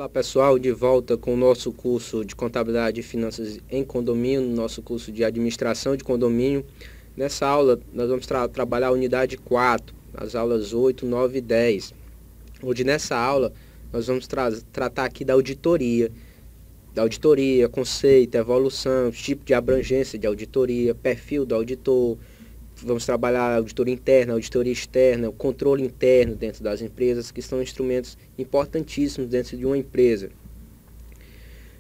Olá pessoal, de volta com o nosso curso de Contabilidade e Finanças em Condomínio, nosso curso de Administração de Condomínio. Nessa aula nós vamos trabalhar a unidade 4, as aulas 8, 9 e 10. Hoje nessa aula nós vamos tratar aqui da auditoria, conceito, evolução, tipo de abrangência de auditoria, perfil do auditor. Vamos trabalhar a auditoria interna, a auditoria externa, o controle interno dentro das empresas, que são instrumentos importantíssimos dentro de uma empresa.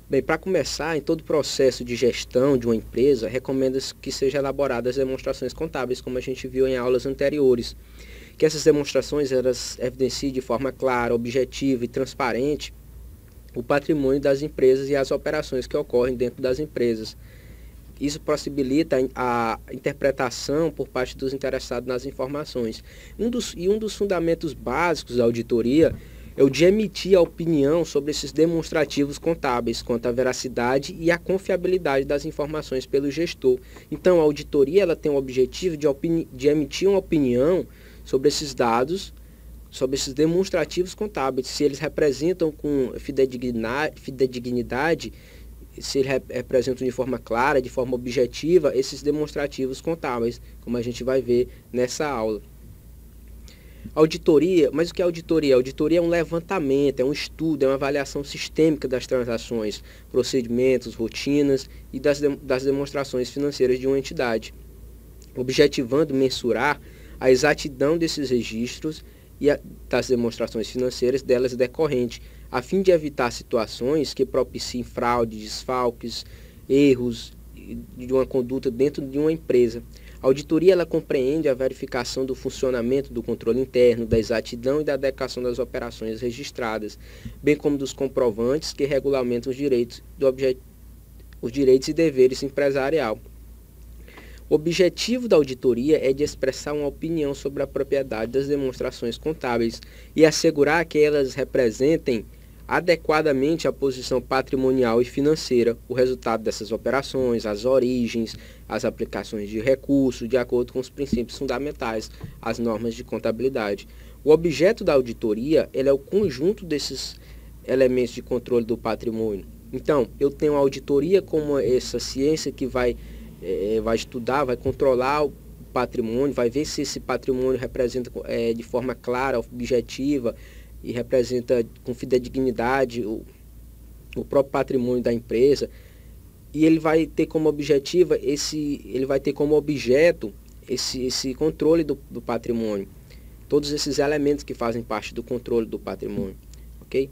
Bem, para começar, em todo o processo de gestão de uma empresa, recomenda-se que sejam elaboradas demonstrações contábeis, como a gente viu em aulas anteriores. Que essas demonstrações elas evidenciem de forma clara, objetiva e transparente o patrimônio das empresas e as operações que ocorrem dentro das empresas. Isso possibilita a interpretação por parte dos interessados nas informações. Um dos fundamentos básicos da auditoria é o de emitir a opinião sobre esses demonstrativos contábeis quanto à veracidade e à confiabilidade das informações pelo gestor. Então, a auditoria ela tem o objetivo de emitir uma opinião sobre esses dados, sobre esses demonstrativos contábeis, se eles representam com fidedignidade, se eles representam de forma clara, de forma objetiva, esses demonstrativos contábeis, como a gente vai ver nessa aula. Auditoria, mas o que é auditoria? Auditoria é um levantamento, é um estudo, é uma avaliação sistêmica das transações, procedimentos, rotinas e das demonstrações financeiras de uma entidade, objetivando mensurar a exatidão desses registros e das demonstrações financeiras delas decorrente, a fim de evitar situações que propiciem fraude, desfalques, erros de uma conduta dentro de uma empresa. A auditoria ela compreende a verificação do funcionamento do controle interno, da exatidão e da adequação das operações registradas, bem como dos comprovantes que regulamentam os direitos e deveres empresarial. O objetivo da auditoria é de expressar uma opinião sobre a propriedade das demonstrações contábeis e assegurar que elas representem adequadamente a posição patrimonial e financeira, o resultado dessas operações, as origens, as aplicações de recursos, de acordo com os princípios fundamentais, as normas de contabilidade. O objeto da auditoria é o conjunto desses elementos de controle do patrimônio. Então, eu tenho a auditoria como essa ciência que vai estudar, vai controlar o patrimônio, vai ver se esse patrimônio representa de forma clara, objetiva e representa com fidedignidade o próprio patrimônio da empresa. E ele vai ter como objetivo esse controle do patrimônio. Todos esses elementos que fazem parte do controle do patrimônio, ok?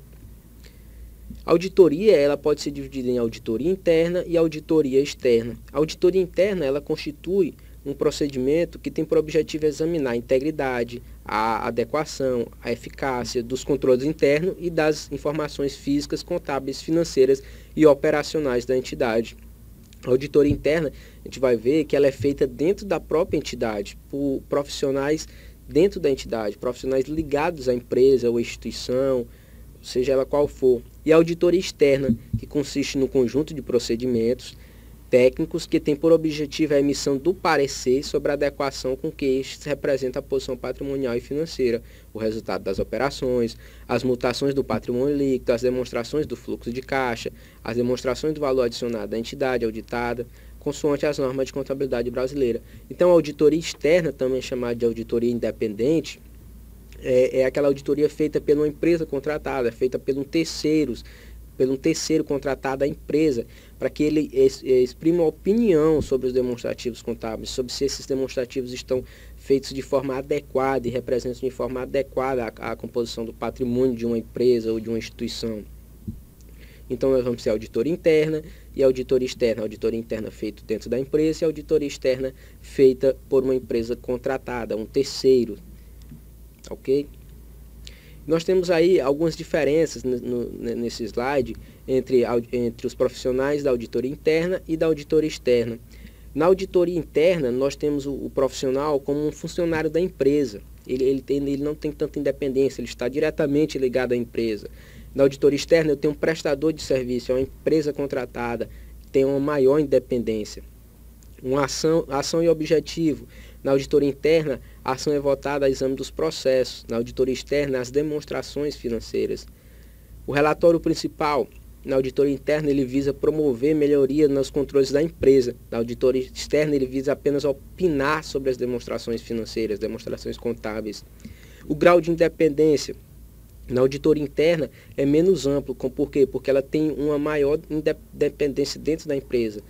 A auditoria ela pode ser dividida em auditoria interna e auditoria externa. A auditoria interna ela constitui um procedimento que tem por objetivo examinar a integridade, a adequação, a eficácia dos controles internos e das informações físicas, contábeis, financeiras e operacionais da entidade. A auditoria interna, a gente vai ver que ela é feita dentro da própria entidade, por profissionais dentro da entidade, profissionais ligados à empresa ou instituição, seja ela qual for. E a auditoria externa, que consiste no conjunto de procedimentos técnicos que tem por objetivo a emissão do parecer sobre a adequação com que este representa a posição patrimonial e financeira, o resultado das operações, as mutações do patrimônio líquido, as demonstrações do fluxo de caixa, as demonstrações do valor adicionado da entidade auditada, consoante as normas de contabilidade brasileira. Então, a auditoria externa, também chamada de auditoria independente, é aquela auditoria feita por uma empresa contratada, feita por um terceiro contratado à empresa, para que ele exprima uma opinião sobre os demonstrativos contábeis, sobre se esses demonstrativos estão feitos de forma adequada e representam de forma adequada a composição do patrimônio de uma empresa ou de uma instituição. Então, nós vamos ter a auditoria interna e a auditoria externa. A auditoria interna feita dentro da empresa e a auditoria externa feita por uma empresa contratada, um terceiro. Ok? Nós temos aí algumas diferenças nesse slide entre os profissionais da auditoria interna e da auditoria externa. Na auditoria interna, nós temos o profissional como um funcionário da empresa. Ele não tem tanta independência, ele está diretamente ligado à empresa. Na auditoria externa, eu tenho um prestador de serviço, é uma empresa contratada, tem uma maior independência. Uma ação e objetivo. Na auditoria interna, a ação é voltada ao exame dos processos. Na auditoria externa, as demonstrações financeiras. O relatório principal na auditoria interna ele visa promover melhoria nos controles da empresa. Na auditoria externa ele visa apenas opinar sobre as demonstrações financeiras, demonstrações contábeis. O grau de independência na auditoria interna é menos amplo. Por quê? Porque ela tem uma maior independência dentro da empresa.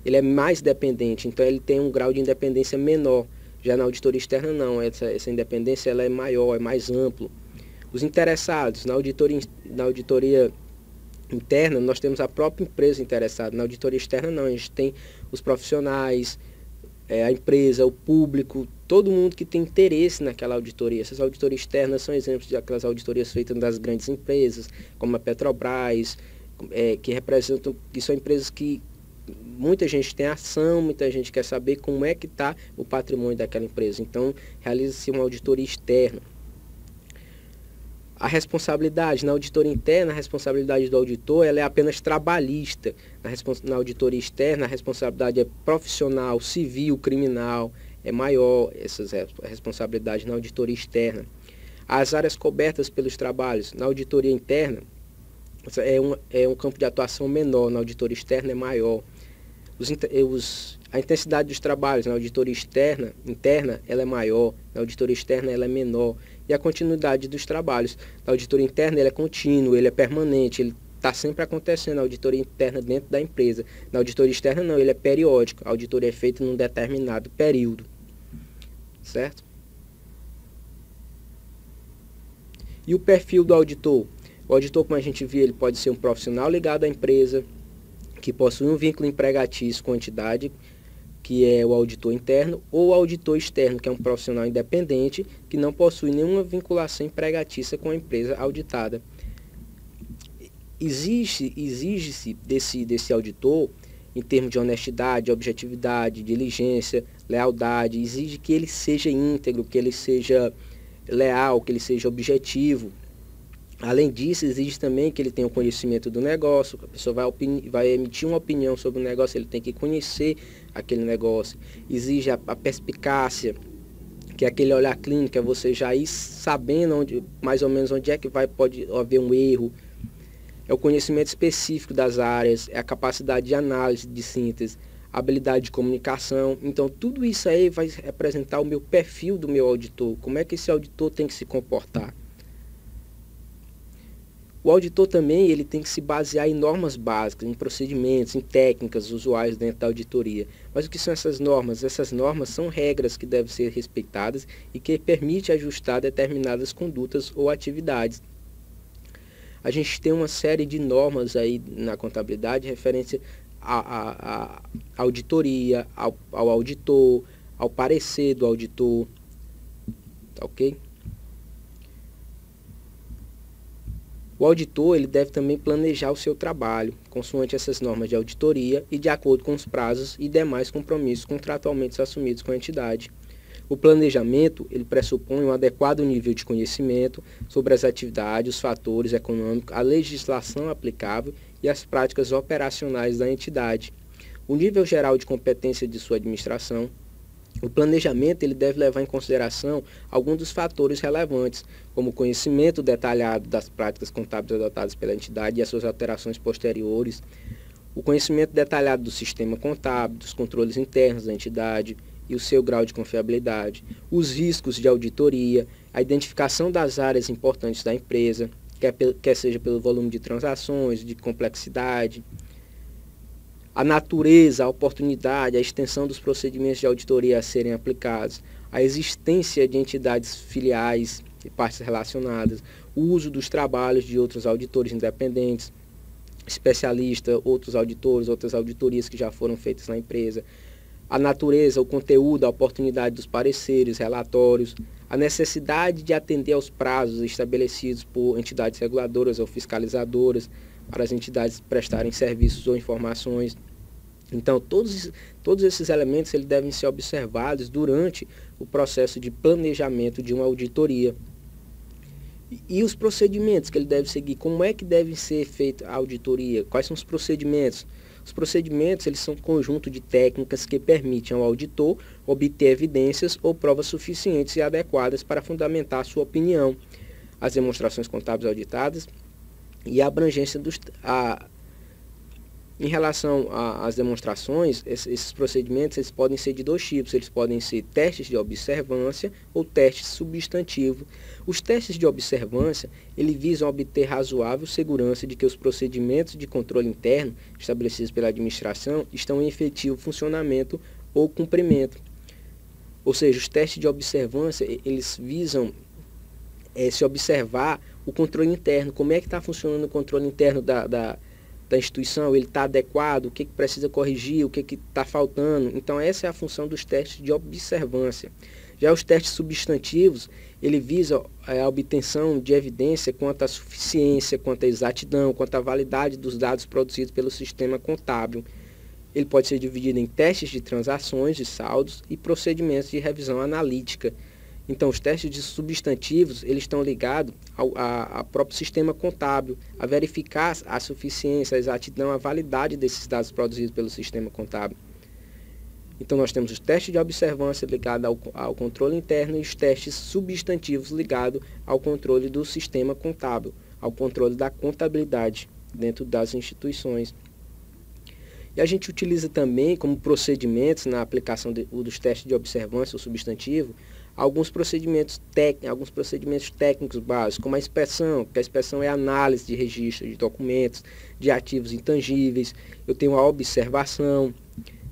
Ele é mais dependente, então ele tem um grau de independência menor. Já na auditoria externa não, essa independência ela é maior, é mais amplo. Os interessados, na auditoria interna nós temos a própria empresa interessada, na auditoria externa não, a gente tem os profissionais, a empresa, o público, todo mundo que tem interesse naquela auditoria. Essas auditorias externas são exemplos de aquelas auditorias feitas das grandes empresas, como a Petrobras, que são empresas que muita gente tem ação, muita gente quer saber como é que está o patrimônio daquela empresa. Então, realiza-se uma auditoria externa. A responsabilidade na auditoria interna, a responsabilidade do auditor ela é apenas trabalhista. Na auditoria externa, a responsabilidade é profissional, civil, criminal, é maior a responsabilidade na auditoria externa. As áreas cobertas pelos trabalhos na auditoria interna é um campo de atuação menor, na auditoria externa é maior. A intensidade dos trabalhos na auditoria interna ela é maior, na auditoria externa ela é menor. E a continuidade dos trabalhos na auditoria interna ele é contínuo, ele é permanente, ele está sempre acontecendo, a auditoria interna dentro da empresa. Na auditoria externa não, ele é periódico, a auditoria é feita num determinado período. Certo? E o perfil do auditor? O auditor, como a gente viu, ele pode ser um profissional ligado à empresa, que possui um vínculo empregatício com a entidade, que é o auditor interno, ou o auditor externo, que é um profissional independente, que não possui nenhuma vinculação empregatícia com a empresa auditada. Exige-se desse auditor, em termos de honestidade, objetividade, diligência, lealdade, exige que ele seja íntegro, que ele seja leal, que ele seja objetivo. Além disso, exige também que ele tenha o conhecimento do negócio, a pessoa vai emitir uma opinião sobre o negócio, ele tem que conhecer aquele negócio. Exige a perspicácia, que é aquele olhar clínico, é você já ir sabendo mais ou menos onde é que pode haver um erro. É o conhecimento específico das áreas, é a capacidade de análise, de síntese, a habilidade de comunicação. Então, tudo isso aí vai representar o meu perfil do meu auditor, como é que esse auditor tem que se comportar. O auditor também ele tem que se basear em normas básicas, em procedimentos, em técnicas usuais dentro da auditoria. Mas o que são essas normas? Essas normas são regras que devem ser respeitadas e que permitem ajustar determinadas condutas ou atividades. A gente tem uma série de normas aí na contabilidade referente à auditoria, ao auditor, ao parecer do auditor, tá ok? O auditor ele deve também planejar o seu trabalho, consoante essas normas de auditoria e de acordo com os prazos e demais compromissos contratualmente assumidos com a entidade. O planejamento ele pressupõe um adequado nível de conhecimento sobre as atividades, os fatores econômicos, a legislação aplicável e as práticas operacionais da entidade. O nível geral de competência de sua administração. O planejamento ele deve levar em consideração alguns dos fatores relevantes, como o conhecimento detalhado das práticas contábeis adotadas pela entidade e as suas alterações posteriores, o conhecimento detalhado do sistema contábil, dos controles internos da entidade e o seu grau de confiabilidade, os riscos de auditoria, a identificação das áreas importantes da empresa, quer seja pelo volume de transações, de complexidade, a natureza, a oportunidade, a extensão dos procedimentos de auditoria a serem aplicados, a existência de entidades filiais e partes relacionadas, o uso dos trabalhos de outros auditores independentes, especialistas, outros auditores, outras auditorias que já foram feitas na empresa, a natureza, o conteúdo, a oportunidade dos pareceres, relatórios, a necessidade de atender aos prazos estabelecidos por entidades reguladoras ou fiscalizadoras, para as entidades prestarem serviços ou informações. Então, todos esses elementos eles devem ser observados durante o processo de planejamento de uma auditoria. E os procedimentos que ele deve seguir, como é que deve ser feita a auditoria? Quais são os procedimentos? Os procedimentos eles são um conjunto de técnicas que permitem ao auditor obter evidências ou provas suficientes e adequadas para fundamentar a sua opinião. As demonstrações contábeis auditadas e a abrangência em relação às demonstrações, esses procedimentos eles podem ser de dois tipos. Eles podem ser testes de observância ou testes substantivos. Os testes de observância, eles visam obter razoável segurança de que os procedimentos de controle interno estabelecidos pela administração estão em efetivo funcionamento ou cumprimento. Ou seja, os testes de observância, eles visam se observar o controle interno. Como é que está funcionando o controle interno da instituição? Ele está adequado? O que precisa corrigir? O que está faltando? Então, essa é a função dos testes de observância. Já os testes substantivos, ele visa a obtenção de evidência quanto à suficiência, quanto à exatidão, quanto à validade dos dados produzidos pelo sistema contábil. Ele pode ser dividido em testes de transações e saldos e procedimentos de revisão analítica. Então, os testes de substantivos, eles estão ligados ao próprio sistema contábil, a verificar a suficiência, a exatidão, a validade desses dados produzidos pelo sistema contábil. Então, nós temos os testes de observância ligados ao controle interno e os testes substantivos ligados ao controle do sistema contábil, ao controle da contabilidade dentro das instituições. E a gente utiliza também como procedimentos na aplicação dos testes de observância ou substantivo, alguns procedimentos técnicos básicos, como a inspeção, que a inspeção é a análise de registro de documentos, de ativos intangíveis. Eu tenho a observação,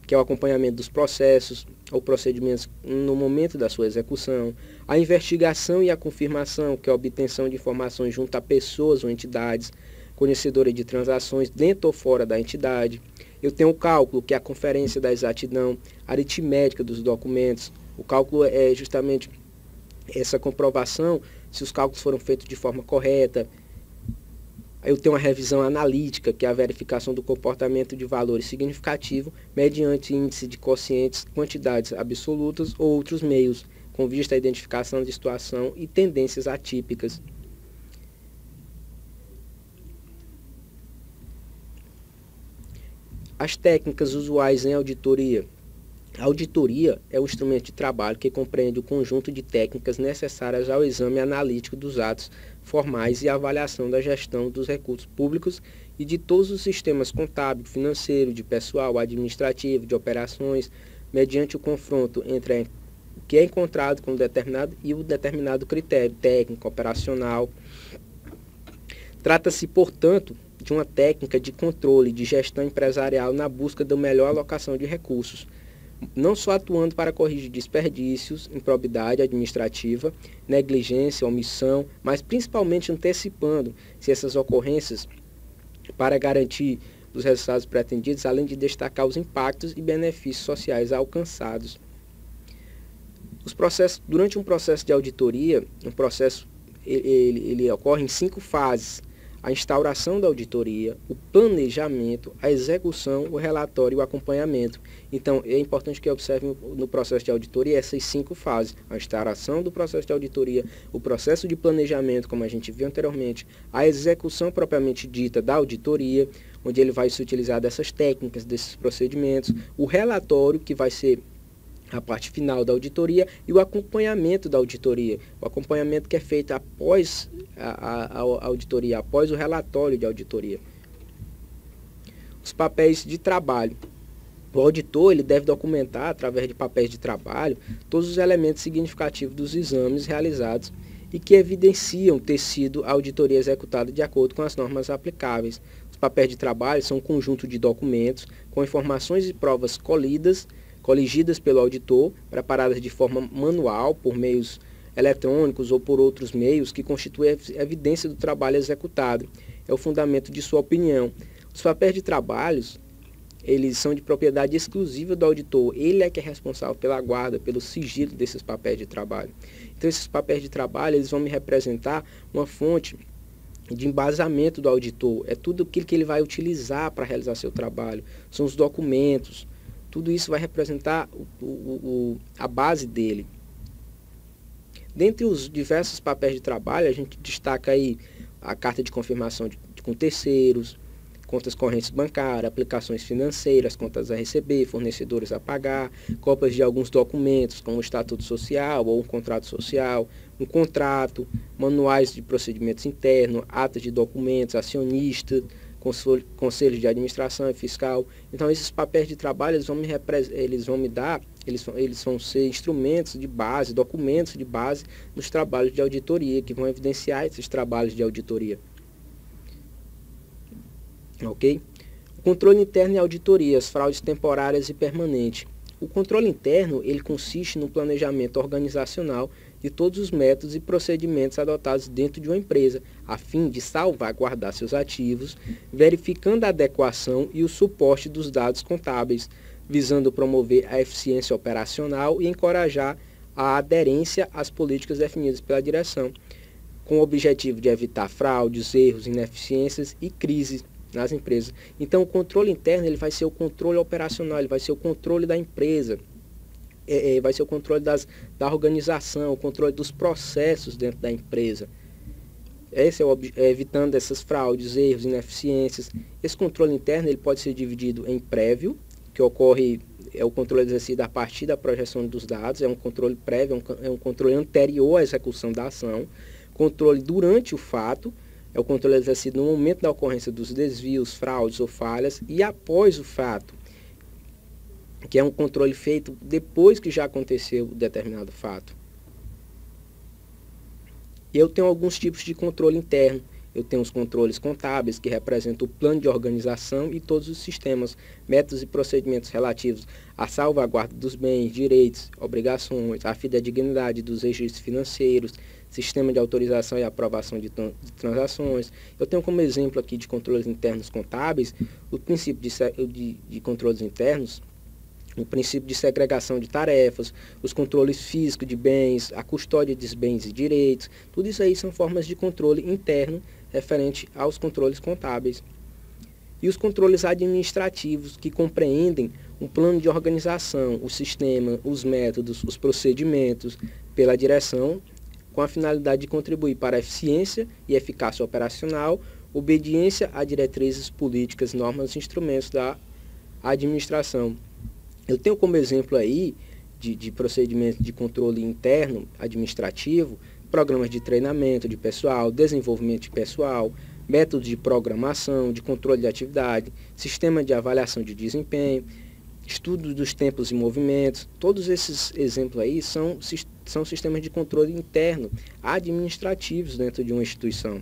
que é o acompanhamento dos processos ou procedimentos no momento da sua execução. A investigação e a confirmação, que é a obtenção de informações junto a pessoas ou entidades conhecedoras de transações dentro ou fora da entidade. Eu tenho o cálculo, que é a conferência da exatidão aritmética dos documentos. O cálculo é justamente essa comprovação se os cálculos foram feitos de forma correta. Eu tenho uma revisão analítica, que é a verificação do comportamento de valores significativos mediante índice de quocientes, quantidades absolutas ou outros meios, com vista à identificação de situação e tendências atípicas. As técnicas usuais em auditoria. A auditoria é um instrumento de trabalho que compreende o conjunto de técnicas necessárias ao exame analítico dos atos formais e avaliação da gestão dos recursos públicos e de todos os sistemas contábil, financeiro, de pessoal, administrativo, de operações, mediante o confronto entre o que é encontrado com o determinado critério técnico, operacional. Trata-se, portanto, de uma técnica de controle de gestão empresarial na busca da melhor alocação de recursos, não só atuando para corrigir desperdícios, improbidade administrativa, negligência, omissão, mas principalmente antecipando se essas ocorrências para garantir os resultados pretendidos, além de destacar os impactos e benefícios sociais alcançados. Durante um processo de auditoria, ele ocorre em 5 fases: a instauração da auditoria, o planejamento, a execução, o relatório e o acompanhamento. Então, é importante que observem no processo de auditoria essas 5 fases: a instauração do processo de auditoria, o processo de planejamento, como a gente viu anteriormente, a execução propriamente dita da auditoria, onde ele vai se utilizar dessas técnicas, desses procedimentos, o relatório, que vai ser a parte final da auditoria, e o acompanhamento da auditoria. O acompanhamento que é feito após a auditoria, após o relatório de auditoria. Os papéis de trabalho. O auditor ele deve documentar, através de papéis de trabalho, todos os elementos significativos dos exames realizados e que evidenciam ter sido a auditoria executada de acordo com as normas aplicáveis. Os papéis de trabalho são um conjunto de documentos com informações e provas coligidas pelo auditor, preparadas de forma manual, por meios eletrônicos ou por outros meios, que constituem a evidência do trabalho executado. É o fundamento de sua opinião. Os papéis de trabalhos, eles são de propriedade exclusiva do auditor. Ele é que é responsável pela guarda, pelo sigilo desses papéis de trabalho. Então, esses papéis de trabalho, eles vão me representar uma fonte de embasamento do auditor. É tudo aquilo que ele vai utilizar para realizar seu trabalho. São os documentos. Tudo isso vai representar a base dele. Dentre os diversos papéis de trabalho, a gente destaca aí a carta de confirmação com terceiros, contas correntes bancárias, aplicações financeiras, contas a receber, fornecedores a pagar, cópias de alguns documentos, como o estatuto social ou um contrato social, um contrato, manuais de procedimentos internos, atas de documentos, acionistas, conselhos de administração e fiscal. Então, esses papéis de trabalho, eles vão ser instrumentos de base, documentos de base dos trabalhos de auditoria, que vão evidenciar esses trabalhos de auditoria. Ok? O controle interno e auditorias, fraudes temporárias e permanentes. O controle interno, ele consiste no planejamento organizacional de todos os métodos e procedimentos adotados dentro de uma empresa, a fim de salvaguardar seus ativos, verificando a adequação e o suporte dos dados contábeis, visando promover a eficiência operacional e encorajar a aderência às políticas definidas pela direção, com o objetivo de evitar fraudes, erros, ineficiências e crises nas empresas. Então, o controle interno, ele vai ser o controle operacional, ele vai ser o controle da empresa, vai ser o controle da organização, o controle dos processos dentro da empresa. Esse é evitando essas fraudes, erros, ineficiências. Esse controle interno, ele pode ser dividido em prévio, que ocorre, é o controle exercido a partir da projeção dos dados, é um controle prévio, é um controle anterior à execução da ação. Controle durante o fato, é o controle exercido no momento da ocorrência dos desvios, fraudes ou falhas, e após o fato, que é um controle feito depois que já aconteceu determinado fato. Eu tenho alguns tipos de controle interno. Eu tenho os controles contábeis, que representam o plano de organização e todos os sistemas, métodos e procedimentos relativos à salvaguarda dos bens, direitos, obrigações, à fidedignidade dos registros financeiros, sistema de autorização e aprovação de transações. Eu tenho como exemplo aqui de controles internos contábeis o princípio de controles internos, o princípio de segregação de tarefas, os controles físicos de bens, a custódia dos bens e direitos. Tudo isso aí são formas de controle interno referente aos controles contábeis. E os controles administrativos, que compreendem um plano de organização, o sistema, os métodos, os procedimentos pela direção, com a finalidade de contribuir para a eficiência e eficácia operacional, obediência a diretrizes políticas, normas e instrumentos da administração. Eu tenho como exemplo aí de procedimento de controle interno administrativo, programas de treinamento de pessoal, desenvolvimento de pessoal, métodos de programação, de controle de atividade, sistema de avaliação de desempenho, estudo dos tempos e movimentos. Todos esses exemplos aí são sistemas de controle interno administrativos dentro de uma instituição.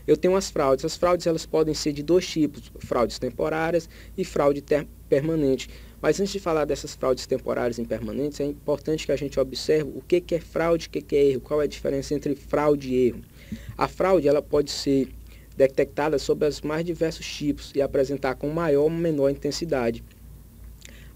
Eu tenho as fraudes. As fraudes, elas podem ser de dois tipos, fraudes temporárias e fraude permanente. Mas antes de falar dessas fraudes temporárias e permanentes, é importante que a gente observe o que é fraude e o que é erro, qual é a diferença entre fraude e erro. A fraude, ela pode ser detectada sob os mais diversos tipos e apresentar com maior ou menor intensidade.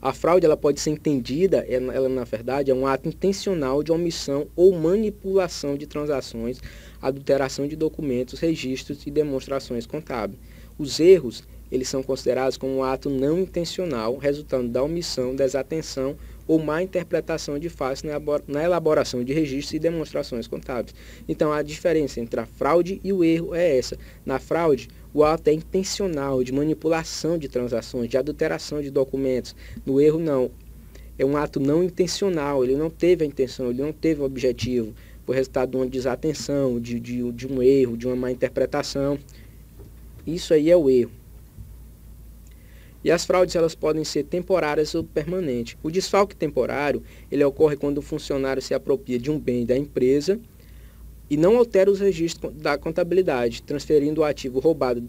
A fraude, ela pode ser entendida, ela na verdade é um ato intencional de omissão ou manipulação de transações, adulteração de documentos, registros e demonstrações contábeis. Os erros, eles são considerados como um ato não intencional, resultando da omissão, desatenção ou má interpretação de fatos na elaboração de registros e demonstrações contábeis. Então, a diferença entre a fraude e o erro é essa. Na fraude, o ato é intencional, de manipulação de transações, de adulteração de documentos. No erro, não. É um ato não intencional, ele não teve a intenção, ele não teve o objetivo. Foi resultado de uma desatenção, de um erro, de uma má interpretação. Isso aí é o erro. E as fraudes, elas podem ser temporárias ou permanentes. O desfalque temporário, ele ocorre quando o funcionário se apropria de um bem da empresa e não altera os registros da contabilidade, transferindo o ativo roubado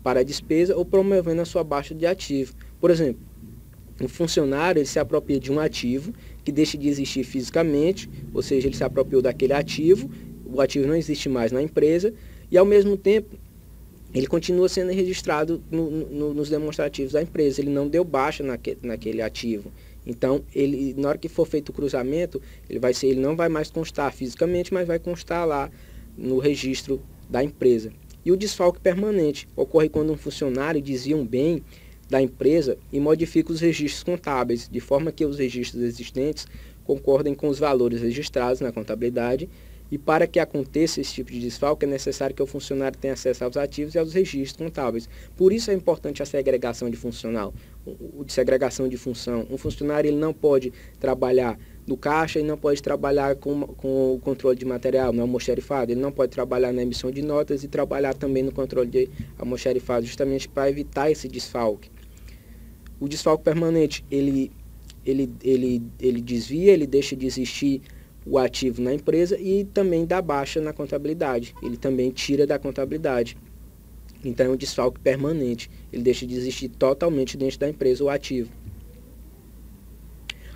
para a despesa ou promovendo a sua baixa de ativo. Por exemplo, um funcionário, ele se apropria de um ativo que deixa de existir fisicamente, ou seja, ele se apropriou daquele ativo, o ativo não existe mais na empresa, e ao mesmo tempo ele continua sendo registrado nos demonstrativos da empresa, ele não deu baixa naquele ativo. Então, na hora que for feito o cruzamento, ele não vai mais constar fisicamente, mas vai constar lá no registro da empresa. E o desfalque permanente ocorre quando um funcionário desvia um bem da empresa e modifica os registros contábeis, de forma que os registros existentes concordem com os valores registrados na contabilidade E para que aconteça esse tipo de desfalque, é necessário que o funcionário tenha acesso aos ativos e aos registros contábeis. Por isso é importante a segregação de funcional, de segregação de função. Um funcionário ele não pode trabalhar no caixa e não pode trabalhar com o controle de material, no almoxarifado. Ele não pode trabalhar na emissão de notas e trabalhar também no controle de almoxarifado, justamente para evitar esse desfalque. O desfalque permanente, ele desvia, ele deixa de existir o ativo na empresa e também dá baixa na contabilidade. Ele também tira da contabilidade. Então é um desfalque permanente. Ele deixa de existir totalmente dentro da empresa o ativo.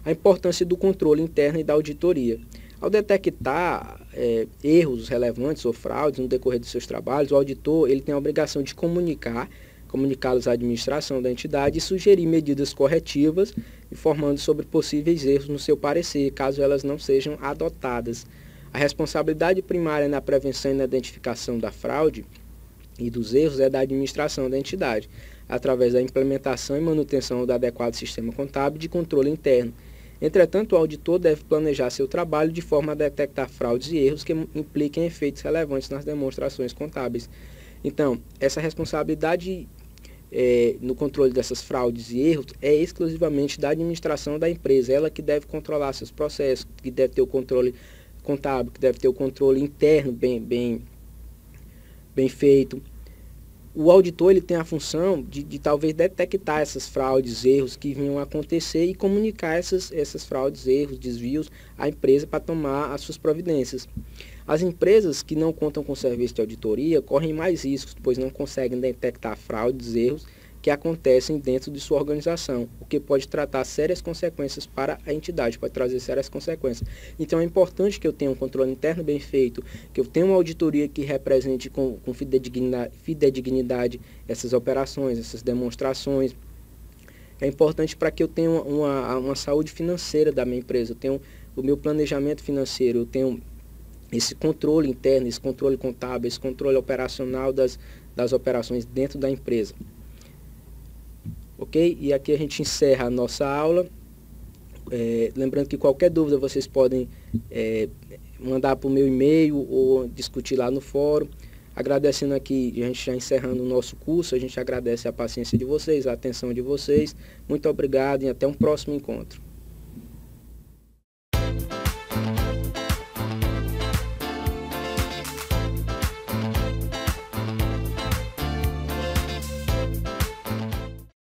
A importância do controle interno e da auditoria. Ao detectar erros relevantes ou fraudes no decorrer dos seus trabalhos, o auditor ele tem a obrigação de comunicá-los à administração da entidade e sugerir medidas corretivas, informando sobre possíveis erros no seu parecer, caso elas não sejam adotadas. A responsabilidade primária na prevenção e na identificação da fraude e dos erros é da administração da entidade, através da implementação e manutenção do adequado sistema contábil de controle interno. Entretanto, o auditor deve planejar seu trabalho de forma a detectar fraudes e erros que impliquem efeitos relevantes nas demonstrações contábeis. Então, essa responsabilidade no controle dessas fraudes e erros é exclusivamente da administração da empresa, ela que deve controlar seus processos, que deve ter o controle contábil, que deve ter o controle interno bem feito. O auditor ele tem a função de talvez detectar essas fraudes, erros que vinham a acontecer e comunicar essas fraudes, erros, desvios à empresa para tomar as suas providências. As empresas que não contam com serviço de auditoria correm mais riscos, pois não conseguem detectar fraudes, erros que acontecem dentro de sua organização, o que pode tratar sérias consequências para a entidade, pode trazer sérias consequências. Então é importante que eu tenha um controle interno bem feito, que eu tenha uma auditoria que represente com fidedignidade essas operações, essas demonstrações. É importante para que eu tenha uma saúde financeira da minha empresa, eu tenho o meu planejamento financeiro, eu tenho esse controle interno, esse controle contábil, esse controle operacional das operações dentro da empresa. Ok? E aqui a gente encerra a nossa aula. Lembrando que qualquer dúvida vocês podem mandar para o meu e-mail ou discutir lá no fórum. Agradecendo aqui, a gente já encerrando o nosso curso, a gente agradece a paciência de vocês, a atenção de vocês. Muito obrigado e até um próximo encontro.